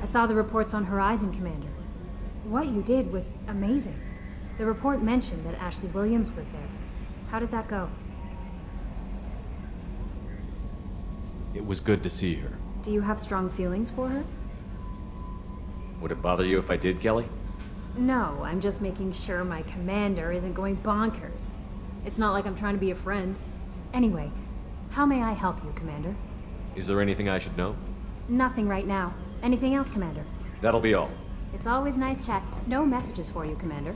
saw the reports on Horizon, Commander. What you did was amazing. The report mentioned that Ashley Williams was there. How did that go? It was good to see her. Do you have strong feelings for her? Would it bother you if I did, Kelly? No, I'm just making sure my commander isn't going bonkers. It's not like I'm trying to be a friend. Anyway, how may I help you, Commander? Is there anything I should know? Nothing right now. Anything else, Commander? That'll be all. It's always nice chat. No messages for you, Commander.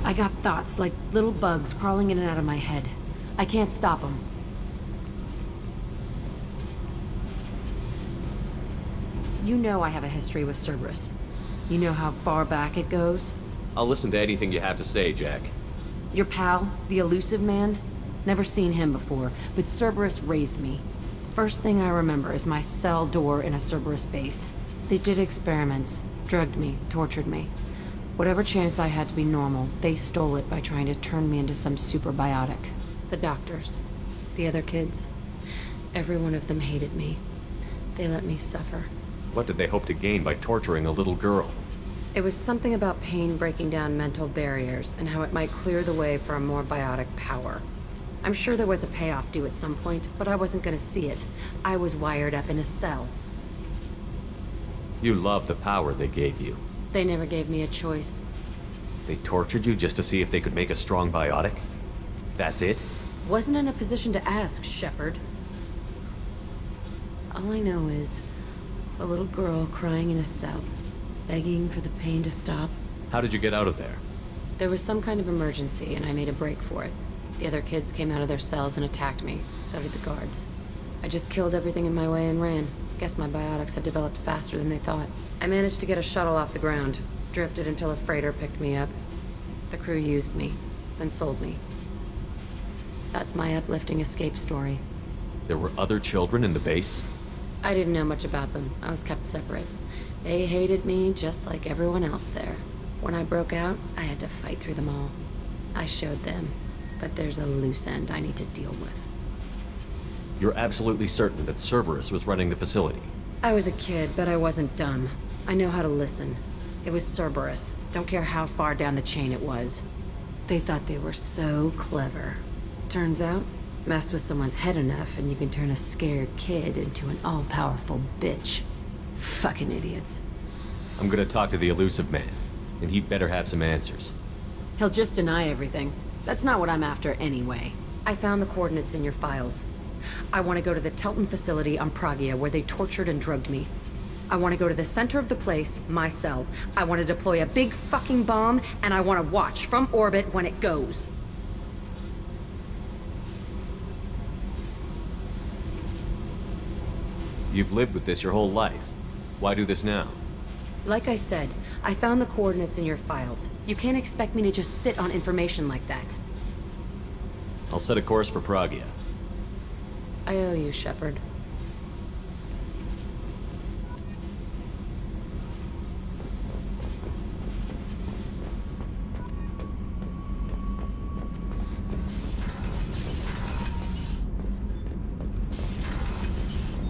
I got thoughts like little bugs crawling in and out of my head. I can't stop them. You know I have a history with Cerberus. You know how far back it goes? I'll listen to anything you have to say, Jack. Your pal, the elusive man? Never seen him before, but Cerberus raised me. First thing I remember is my cell door in a Cerberus base. They did experiments, drugged me, tortured me. Whatever chance I had to be normal, they stole it by trying to turn me into some superbiotic. The doctors, the other kids, every one of them hated me. They let me suffer. What did they hope to gain by torturing a little girl? It was something about pain breaking down mental barriers and how it might clear the way for a more biotic power. I'm sure there was a payoff due at some point, but I wasn't gonna see it. I was wired up in a cell. You love the power they gave you. They never gave me a choice. They tortured you just to see if they could make a strong biotic? That's it? Wasn't in a position to ask, Shepard. All I know is a little girl crying in a cell, begging for the pain to stop. How did you get out of there? There was some kind of emergency, and I made a break for it. The other kids came out of their cells and attacked me. So did the guards. I just killed everything in my way and ran. Guess my biotics had developed faster than they thought. I managed to get a shuttle off the ground. Drifted until a freighter picked me up. The crew used me, then sold me. That's my uplifting escape story. There were other children in the base? I didn't know much about them. I was kept separate. They hated me just like everyone else there. When I broke out, I had to fight through them all. I showed them, but there's a loose end I need to deal with. You're absolutely certain that Cerberus was running the facility? I was a kid, but I wasn't dumb. I know how to listen. It was Cerberus. Don't care how far down the chain it was. They thought they were so clever. Turns out, mess with someone's head enough and you can turn a scared kid into an all-powerful bitch. Fucking idiots. I'm gonna talk to the elusive man, and he'd better have some answers. He'll just deny everything. That's not what I'm after anyway. I found the coordinates in your files. I want to go to the Telton facility on Pragia where they tortured and drugged me. I want to go to the center of the place, my cell. I want to deploy a big fucking bomb, and I want to watch from orbit when it goes. You've lived with this your whole life. Why do this now? Like I said, I found the coordinates in your files. You can't expect me to just sit on information like that. I'll set a course for Pragia. I owe you, Shepard.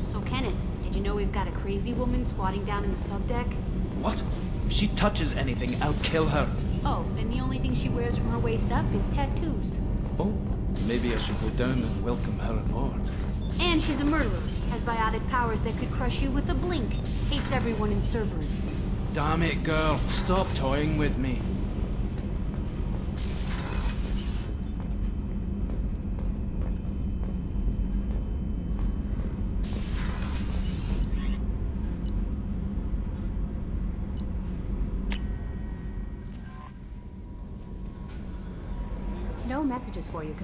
So, Kenneth, did you know we've got a crazy woman squatting down in the subdeck? What? If she touches anything, I'll kill her. Oh, and the only thing she wears from her waist up is tattoos. Oh, maybe I should go down and welcome her aboard. And she's a murderer, has biotic powers that could crush you with a blink, hates everyone in Cerberus. Damn it, girl. Stop toying with me. No messages for you.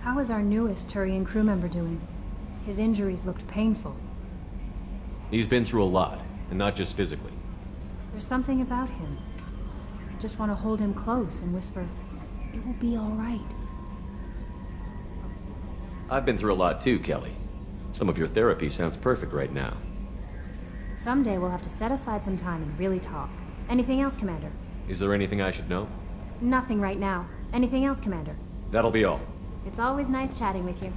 How is our newest Turian crew member doing? His injuries looked painful. He's been through a lot, and not just physically. There's something about him. I just want to hold him close and whisper, "It will be all right." I've been through a lot too, Kelly. Some of your therapy sounds perfect right now. Someday we'll have to set aside some time and really talk. Anything else, Commander? Is there anything I should know? Nothing right now. Anything else, Commander? That'll be all. It's always nice chatting with you.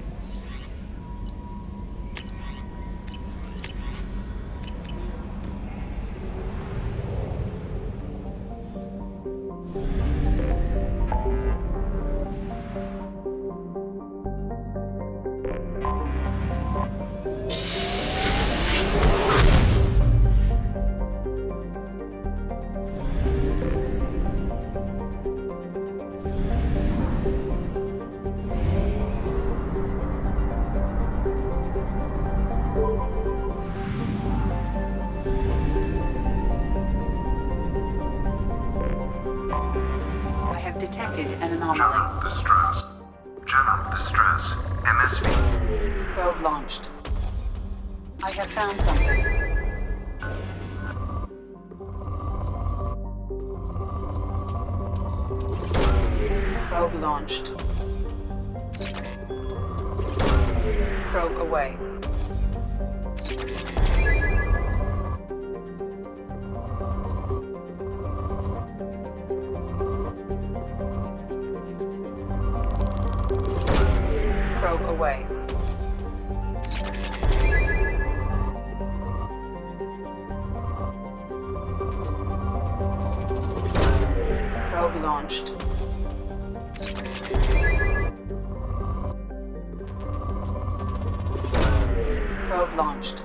Detected an anomaly. Channel distress. Channel distress. MSV. Probe launched. I have found something. Probe launched. Probe away. Probe away. Probe launched. Probe launched.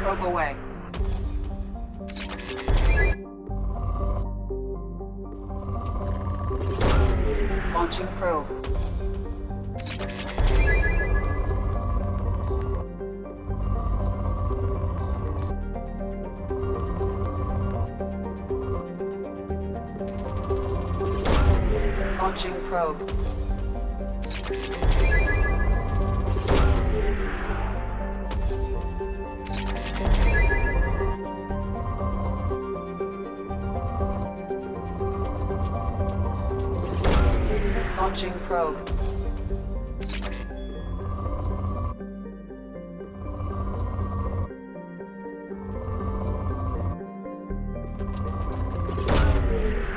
Probe away. Launching probe. Launching probe. Launching probe.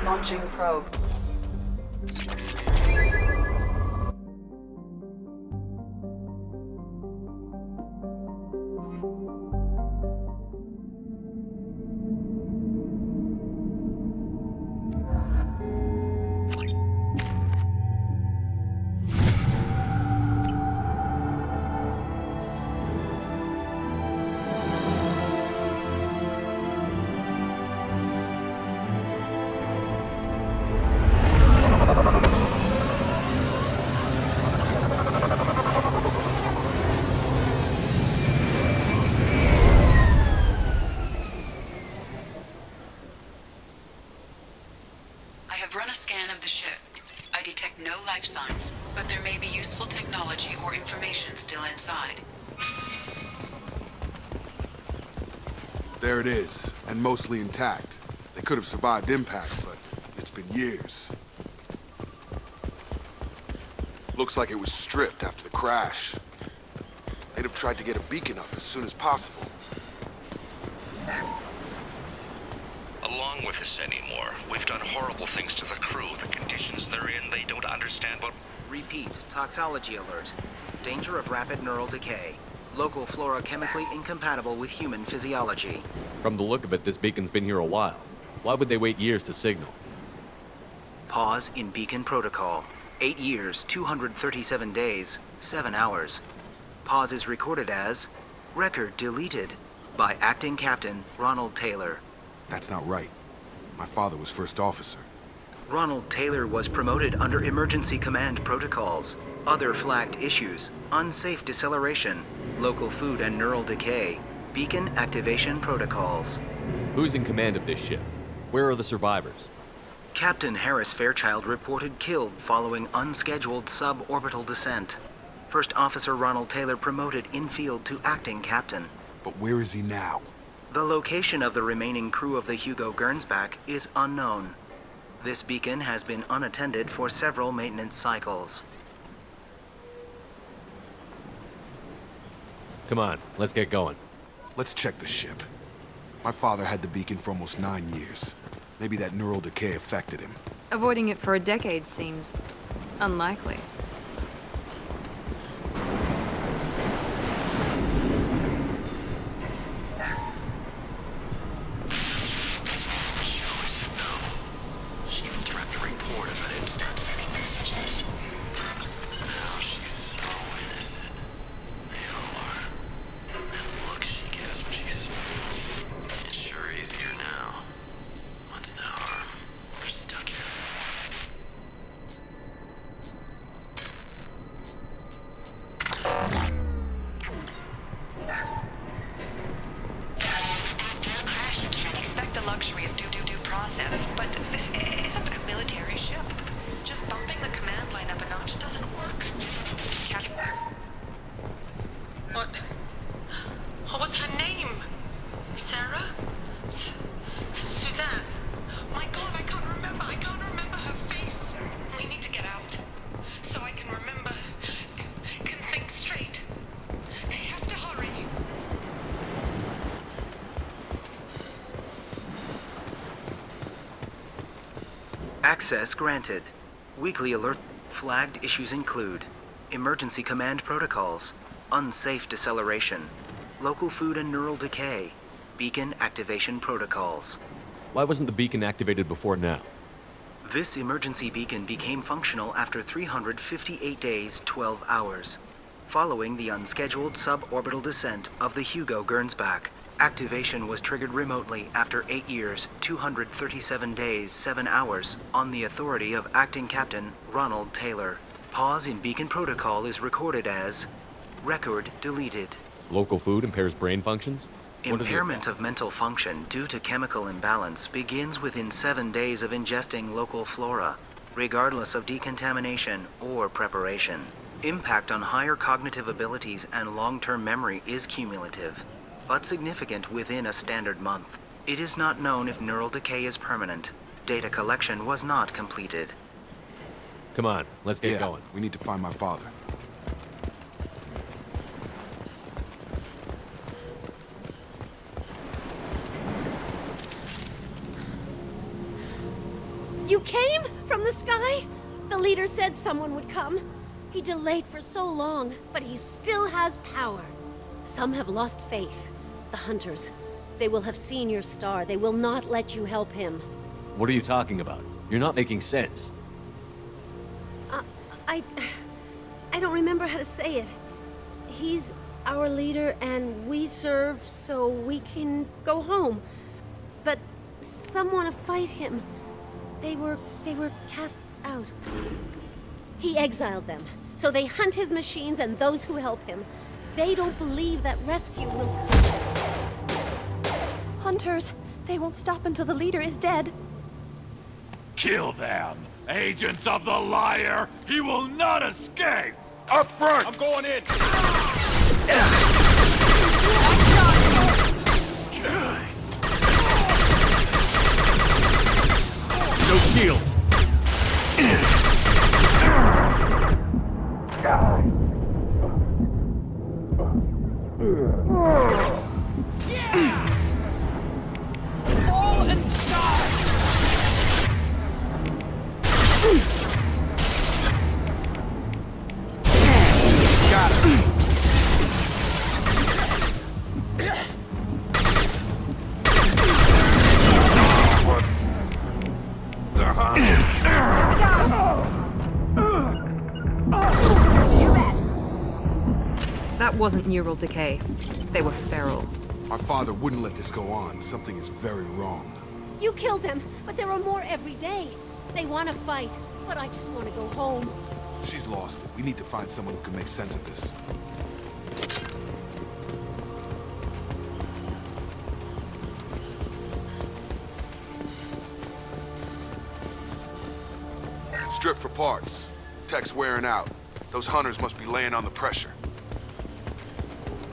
Launching probe. I have run a scan of the ship. I detect no life signs, but there may be useful technology or information still inside. There it is, and mostly intact. They could have survived impact, but it's been years. Looks like it was stripped after the crash. They'd have tried to get a beacon up as soon as possible. Along with this anymore. We've done horrible things to the crew. The conditions they're in, they don't understand what... Repeat, toxology alert. Danger of rapid neural decay. Local flora chemically incompatible with human physiology. From the look of it, this beacon's been here a while. Why would they wait years to signal? Pause in beacon protocol. 8 years, 237 days, 7 hours. Pause is recorded as... Record deleted by Acting Captain Ronald Taylor. That's not right. My father was first officer. Ronald Taylor was promoted under emergency command protocols. Other flagged issues: unsafe deceleration, local food and neural decay, beacon activation protocols. Who's in command of this ship? Where are the survivors? Captain Harris Fairchild reported killed following unscheduled suborbital descent. First Officer Ronald Taylor promoted in-field to acting captain. But where is he now? The location of the remaining crew of the Hugo Gernsback is unknown. This beacon has been unattended for several maintenance cycles. Come on, let's get going. Let's check the ship. My father had the beacon for almost 9 years. Maybe that neural decay affected him. Avoiding it for a decade seems unlikely. Access granted. Weekly alert. Flagged issues include emergency command protocols, unsafe deceleration, local food and neural decay, beacon activation protocols. Why wasn't the beacon activated before now? This emergency beacon became functional after 358 days, 12 hours, following the unscheduled suborbital descent of the Hugo Gernsback. Activation was triggered remotely after 8 years, 237 days, 7 hours, on the authority of Acting Captain Ronald Taylor. Pause in beacon protocol is recorded as record deleted. Local food impairs brain functions? Impairment of mental function due to chemical imbalance begins within 7 days of ingesting local flora, regardless of decontamination or preparation. Impact on higher cognitive abilities and long-term memory is cumulative, but significant within a standard month. It is not known if neural decay is permanent. Data collection was not completed. Come on, let's get going. We need to find my father. You came? From the sky? The leader said someone would come. He delayed for so long, but he still has power. Some have lost faith. The hunters. They will have seen your star. They will not let you help him. What are you talking about? You're not making sense. I don't remember how to say it. He's our leader and we serve so we can go home. But some want to fight him. They were cast out. He exiled them, so they hunt his machines and those who help him. They don't believe that rescue will come. Hunters, they won't stop until the leader is dead. Kill them! Agents of the liar! He will not escape! Up front! I'm going in! No shields! Fall and die! Got it! That wasn't neural decay. They were feral. My father wouldn't let this go on. Something is very wrong. You killed them, but there are more every day. They want to fight, but I just want to go home. She's lost it. We need to find someone who can make sense of this. Strip for parts. Tech's wearing out. Those hunters must be laying on the pressure.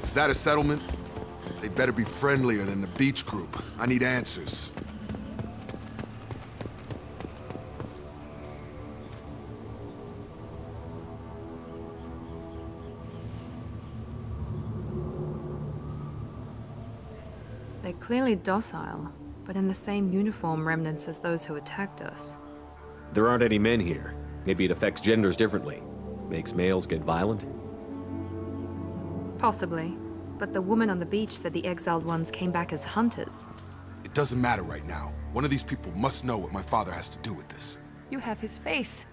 Is that a settlement? They better be friendlier than the beach group. I need answers. They're clearly docile, but in the same uniform remnants as those who attacked us. There aren't any men here. Maybe it affects genders differently. Makes males get violent? Possibly. But the woman on the beach said the exiled ones came back as hunters. It doesn't matter right now. One of these people must know what my father has to do with this. You have his face.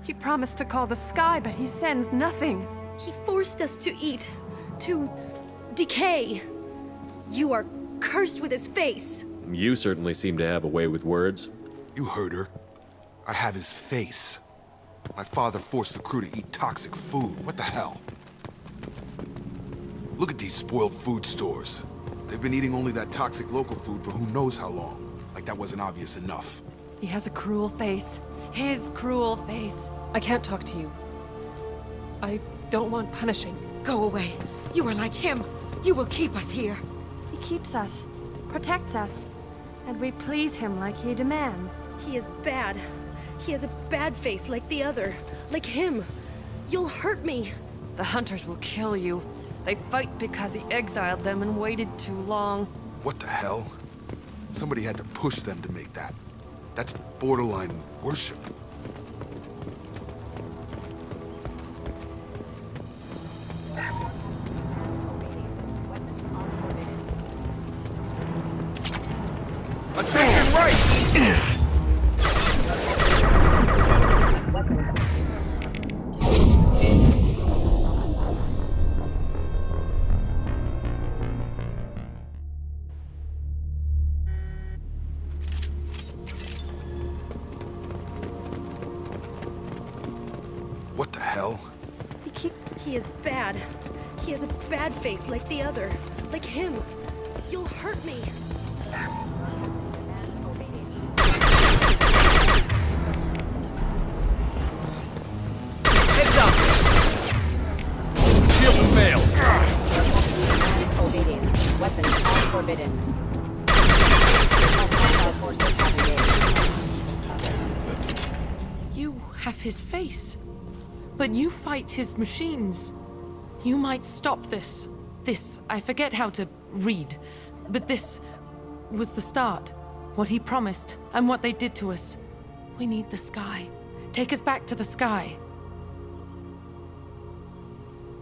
He promised to call the sky, but he sends nothing. He forced us to eat, to decay. You are cursed with his face. You certainly seem to have a way with words. You heard her. I have his face. My father forced the crew to eat toxic food. What the hell? Look at these spoiled food stores. They've been eating only that toxic local food for who knows how long. Like that wasn't obvious enough. He has a cruel face. His cruel face. I can't talk to you. I don't want punishing. Go away. You are like him. You will keep us here. He keeps us, protects us, and we please him like he demands. He is bad. He has a bad face like the other. Like him. You'll hurt me. The hunters will kill you. They fight because he exiled them and waited too long. What the hell? Somebody had to push them to make that. That's borderline worship. Attention right! What the hell? He is bad. He has a bad face like the other. Like him. You'll hurt me. Heads up! Shield and fail! Obedience. Weapons are forbidden. You have his face. But you fight his machines. You might stop this. This, I forget how to read. But this was the start. What he promised, and what they did to us. We need the sky. Take us back to the sky.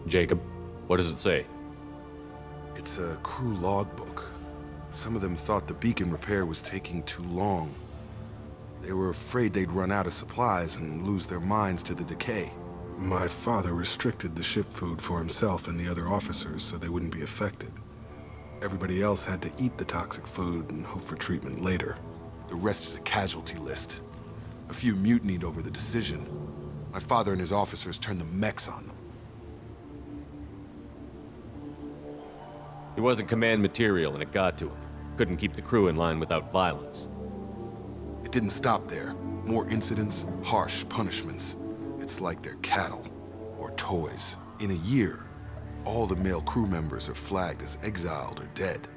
Jacob, what does it say? It's a crew logbook. Some of them thought the beacon repair was taking too long. They were afraid they'd run out of supplies and lose their minds to the decay. My father restricted the ship food for himself and the other officers so they wouldn't be affected. Everybody else had to eat the toxic food and hope for treatment later. The rest is a casualty list. A few mutinied over the decision. My father and his officers turned the mechs on them. He wasn't command material and it got to him. Couldn't keep the crew in line without violence. It didn't stop there. More incidents, harsh punishments. It's like they're cattle or toys. In a year, all the male crew members are flagged as exiled or dead.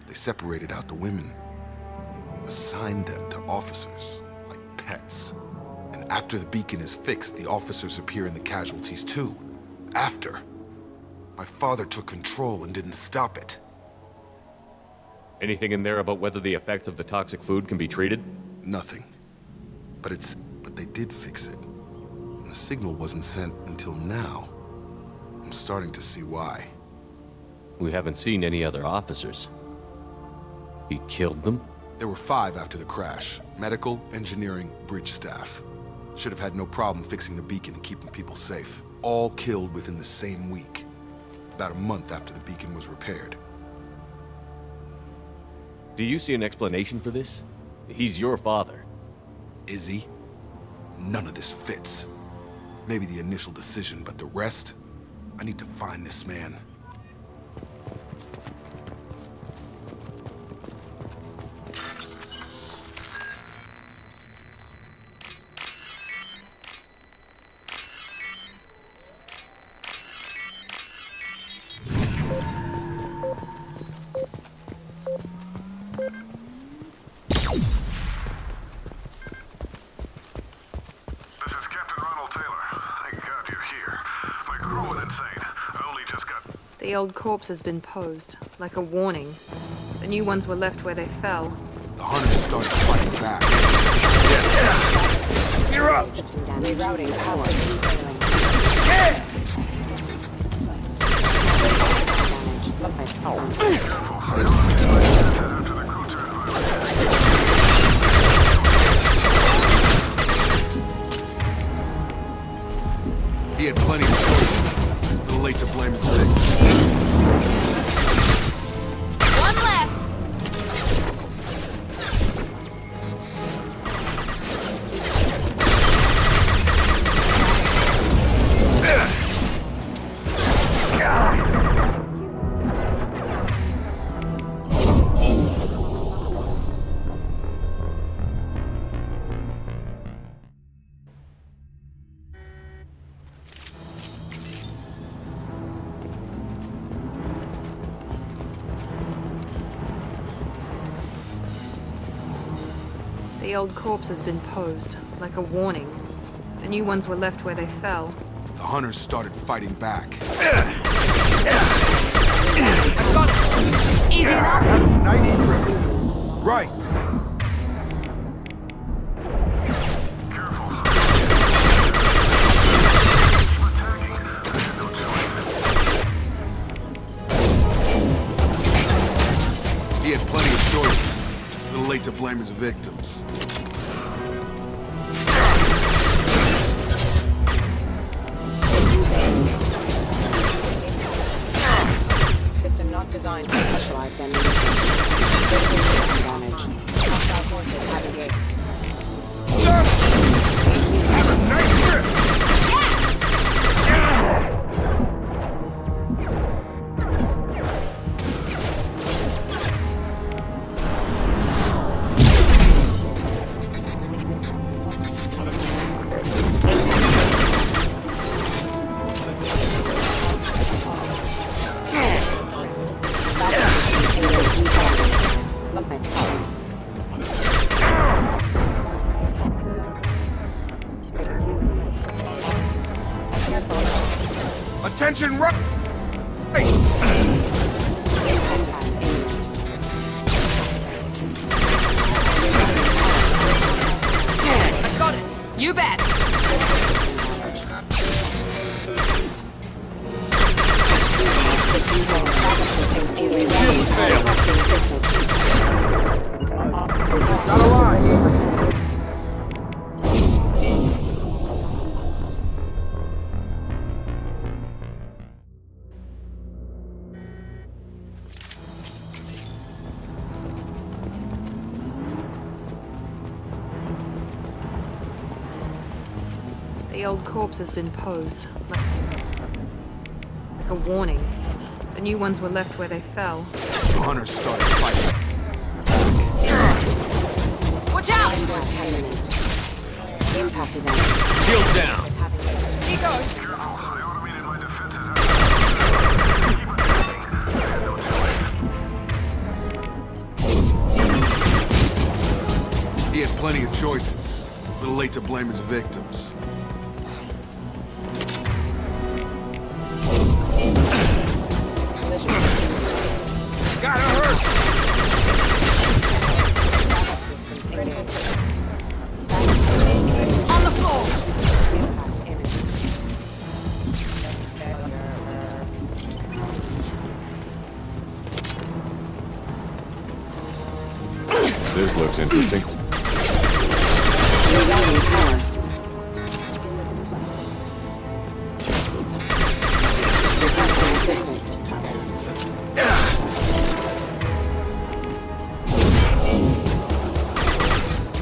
They separated out the women, assigned them to officers, like pets. And after the beacon is fixed, the officers appear in the casualties too. After. My father took control and didn't stop it. Anything in there about whether the effects of the toxic food can be treated? Nothing. But they did fix it. And the signal wasn't sent until now. I'm starting to see why. We haven't seen any other officers. He killed them? There were 5 after the crash. Medical, engineering, bridge staff. Should have had no problem fixing the beacon and keeping people safe. All killed within the same week. About a month after the beacon was repaired. Do you see an explanation for this? He's your father. Is he? None of this fits. Maybe the initial decision, but the rest? I need to find this man. The old corpse has been posed, like a warning. The new ones were left where they fell. The hunters started fighting back. You're up! Rerouting power. He had plenty of choices. A little late to blame his victim. One less! The old corpse has been posed, like a warning. The new ones were left where they fell. The hunters started fighting back. Easy enough. Right. He had plenty of choices. A little late to blame his victims. System not designed for specialized ammunition. Critical system damage. Hostile forces navigate. Have a nice trip! Attention, right! I got it. You bet. The old corpse has been posed, like a warning. The new ones were left where they fell. The hunters started fighting. Watch out! Impact event. Shield down. He goes. He had plenty of choices. A little late to blame his victims. Gotta hurt! On the floor. This looks interesting.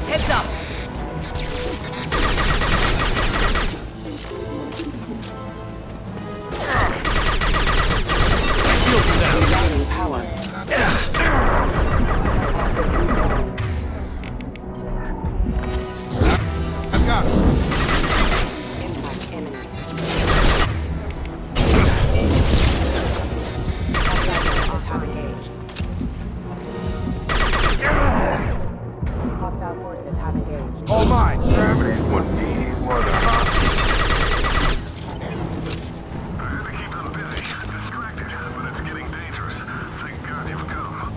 Heads up. I'm busy, distracted, but it's getting dangerous. Thank God you've come.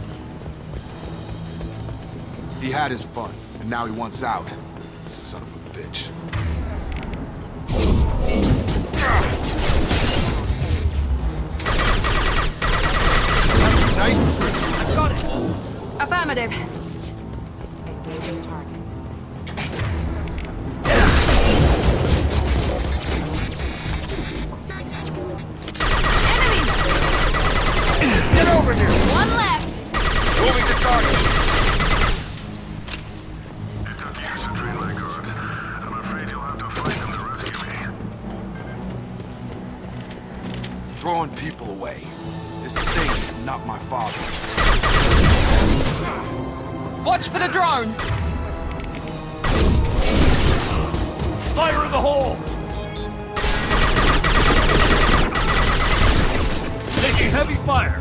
He had his fun, and now he wants out. Son of a bitch. Nice trick. I got it. Affirmative. Engaging target. Get over here. One left. Moving to target. It took years to train my guards. I'm afraid you'll have to fight them to rescue me. Throwing people away. This thing is not my father. Watch for the drone! Fire in the hole! Taking heavy fire!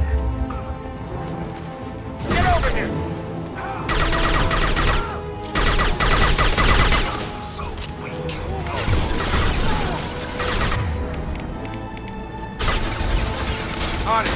Get over here. On it.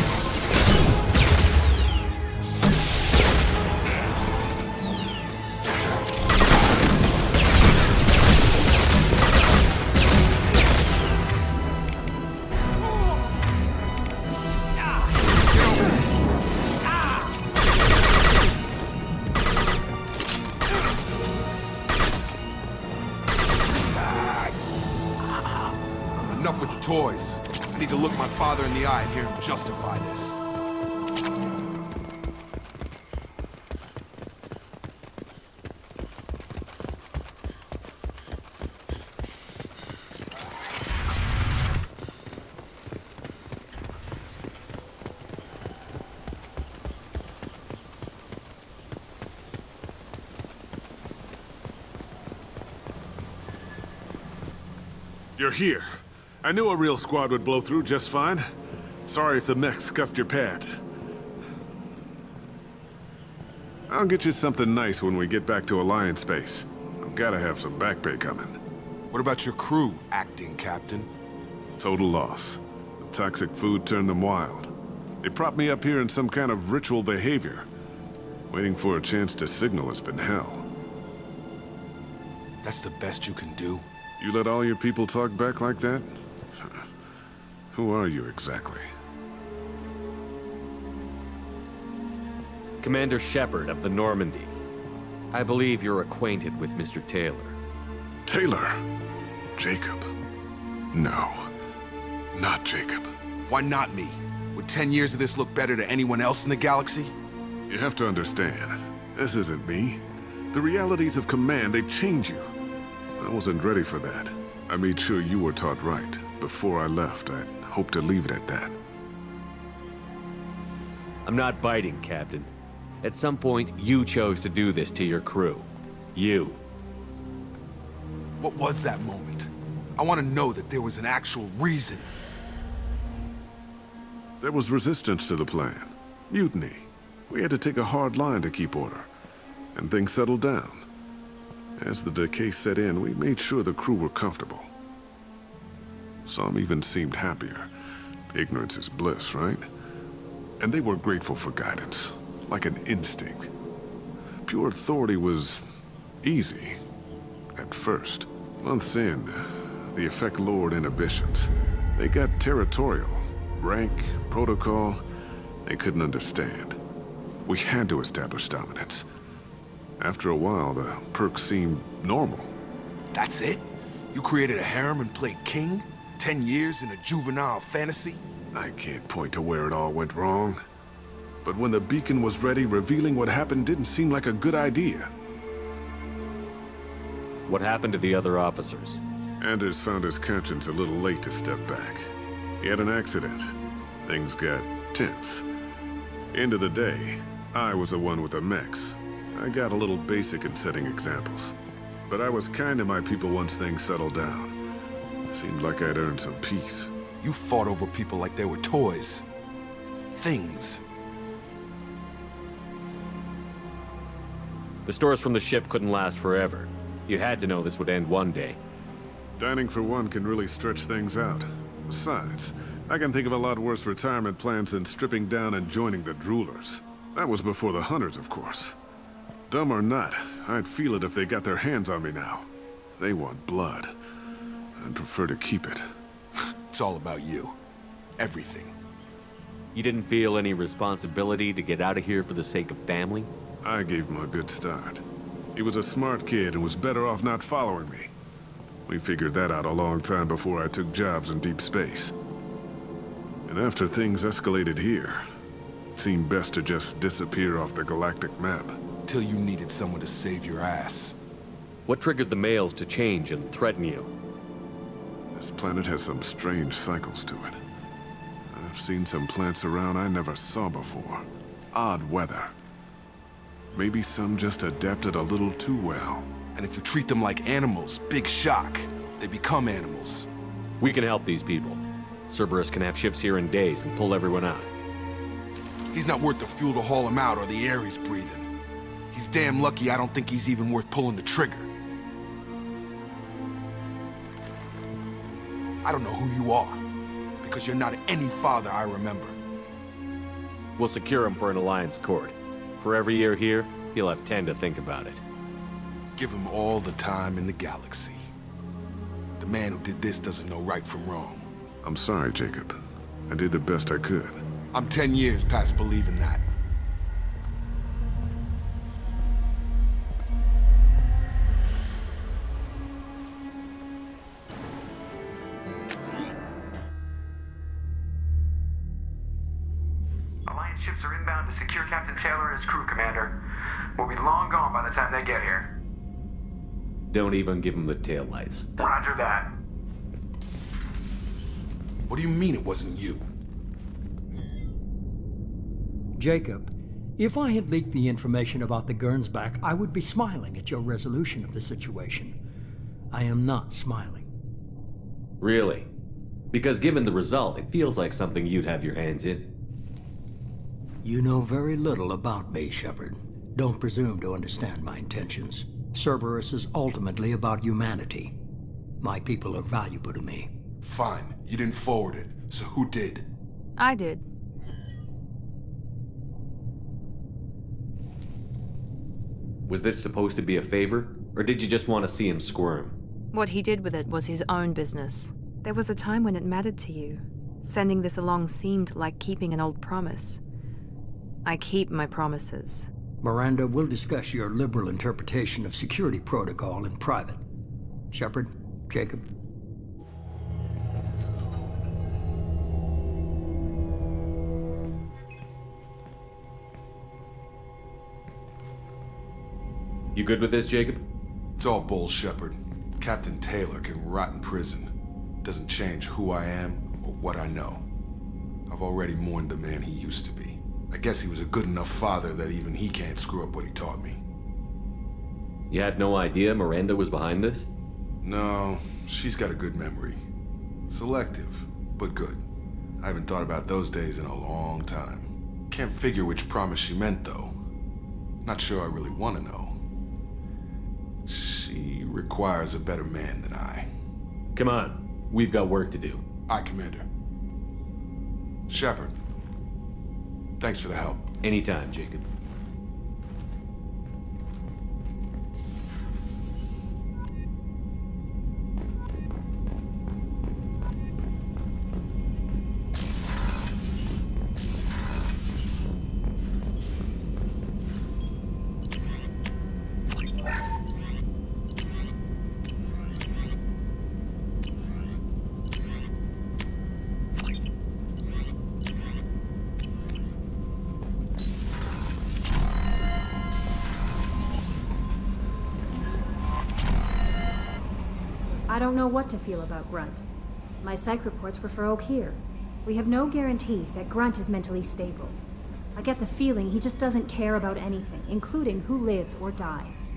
Enough with the toys. I need to look my father in the eye and hear him justify this. You're here. I knew a real squad would blow through just fine. Sorry if the mech scuffed your pads. I'll get you something nice when we get back to Alliance base. I've gotta have some back pay coming. What about your crew, acting captain? Total loss. The toxic food turned them wild. They propped me up here in some kind of ritual behavior. Waiting for a chance to signal has been hell. That's the best you can do? You let all your people talk back like that? Who are you exactly? Commander Shepard of the Normandy. I believe you're acquainted with Mr. Taylor. Taylor? Jacob? No. Not Jacob. Why not me? Would 10 years of this look better to anyone else in the galaxy? You have to understand, this isn't me. The realities of command, they change you. I wasn't ready for that. I made sure you were taught right. Before I left, I hoped to leave it at that. I'm not biting, Captain. At some point, you chose to do this to your crew. You. What was that moment? I want to know that there was an actual reason. There was resistance to the plan. Mutiny. We had to take a hard line to keep order. And things settled down. As the decay set in, we made sure the crew were comfortable. Some even seemed happier. Ignorance is bliss, right? And they were grateful for guidance, like an instinct. Pure authority was easy, at first. Months in, the effect lowered inhibitions. They got territorial. Rank, protocol, they couldn't understand. We had to establish dominance. After a while, the perks seemed normal. That's it? You created a harem and played king? 10 years in a juvenile fantasy? I can't point to where it all went wrong. But when the beacon was ready, revealing what happened didn't seem like a good idea. What happened to the other officers? Anders found his conscience a little late to step back. He had an accident. Things got tense. End of the day, I was the one with the mechs. I got a little basic in setting examples. But I was kind to my people once things settled down. Seemed like I'd earned some peace. You fought over people like they were toys. Things. The stores from the ship couldn't last forever. You had to know this would end one day. Dining for one can really stretch things out. Besides, I can think of a lot worse retirement plans than stripping down and joining the droolers. That was before the hunters, of course. Dumb or not, I'd feel it if they got their hands on me now. They want blood. I'd prefer to keep it. It's all about you. Everything. You didn't feel any responsibility to get out of here for the sake of family? I gave him a good start. He was a smart kid and was better off not following me. We figured that out a long time before I took jobs in deep space. And after things escalated here, it seemed best to just disappear off the galactic map. Till you needed someone to save your ass. What triggered the males to change and threaten you? This planet has some strange cycles to it. I've seen some plants around I never saw before. Odd weather. Maybe some just adapted a little too well. And if you treat them like animals, big shock. They become animals. We can help these people. Cerberus can have ships here in days and pull everyone out. He's not worth the fuel to haul him out or the air he's breathing. He's damn lucky I don't think he's even worth pulling the trigger. I don't know who you are, because you're not any father I remember. We'll secure him for an Alliance court. For every year here, he'll have 10 to think about it. Give him all the time in the galaxy. The man who did this doesn't know right from wrong. I'm sorry, Jacob. I did the best I could. I'm 10 years past believing that. Alliance ships are inbound to secure Captain Taylor and his crew, Commander. We'll be long gone by the time they get here. Don't even give him the taillights. Roger that. What do you mean it wasn't you? Jacob, if I had leaked the information about the Gernsback, I would be smiling at your resolution of the situation. I am not smiling. Really? Because given the result, it feels like something you'd have your hands in. You know very little about me, Shepard. Don't presume to understand my intentions. Cerberus is ultimately about humanity. My people are valuable to me. Fine. You didn't forward it. So who did? I did. Was this supposed to be a favor? Or did you just want to see him squirm? What he did with it was his own business. There was a time when it mattered to you. Sending this along seemed like keeping an old promise. I keep my promises. Miranda, we'll discuss your liberal interpretation of security protocol in private. Shepard, Jacob. You good with this, Jacob? It's all bull, Shepard. Captain Taylor can rot in prison. Doesn't change who I am or what I know. I've already mourned the man he used to be. I guess he was a good enough father that even he can't screw up what he taught me. You had no idea Miranda was behind this? No, she's got a good memory. Selective, but good. I haven't thought about those days in a long time. Can't figure which promise she meant, though. Not sure I really want to know. She requires a better man than I. Come on, we've got work to do. Aye, Commander. Shepard. Thanks for the help. Anytime, Jacob. I don't know what to feel about Grunt. My psych reports refer Oak here. We have no guarantees that Grunt is mentally stable. I get the feeling he just doesn't care about anything, including who lives or dies.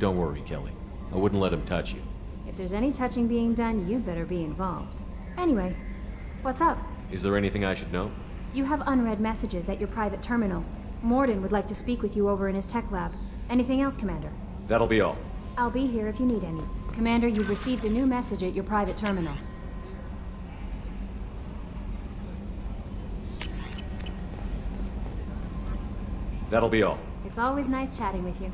Don't worry, Kelly. I wouldn't let him touch you. If there's any touching being done, you'd better be involved. Anyway, what's up? Is there anything I should know? You have unread messages at your private terminal. Morden would like to speak with you over in his tech lab. Anything else, Commander? That'll be all. I'll be here if you need any. Commander, you've received a new message at your private terminal. That'll be all. It's always nice chatting with you.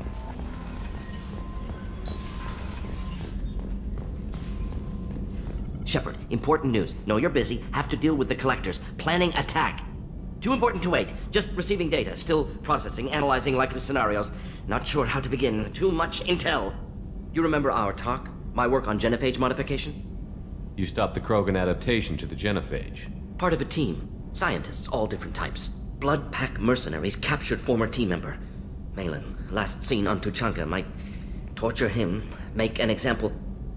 Shepard, important news. Know you're busy. Have to deal with the collectors. Planning attack. Too important to wait. Just receiving data. Still processing, analyzing likely scenarios. Not sure how to begin. Too much intel. You remember our talk? My work on genophage modification? You stopped the Krogan adaptation to the genophage. Part of a team. Scientists, all different types. Blood Pack mercenaries captured former team member. Malin, last seen on Tuchanka, might torture him, make an example.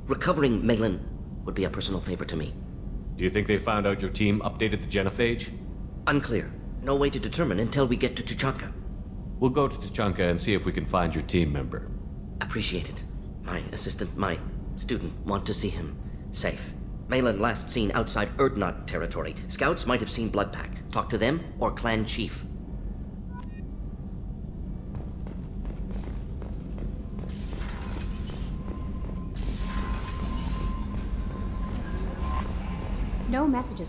Recovering Malin would be a personal favor to me. Do you think they found out your team updated the genophage? Unclear. No way to determine until we get to Tuchanka. We'll go to Tuchanka and see if we can find your team member. Appreciate it. My assistant, my student, want to see him safe. Malin last seen outside Erdnot territory. Scouts might have seen Bloodpack. Talk to them or clan chief. No messages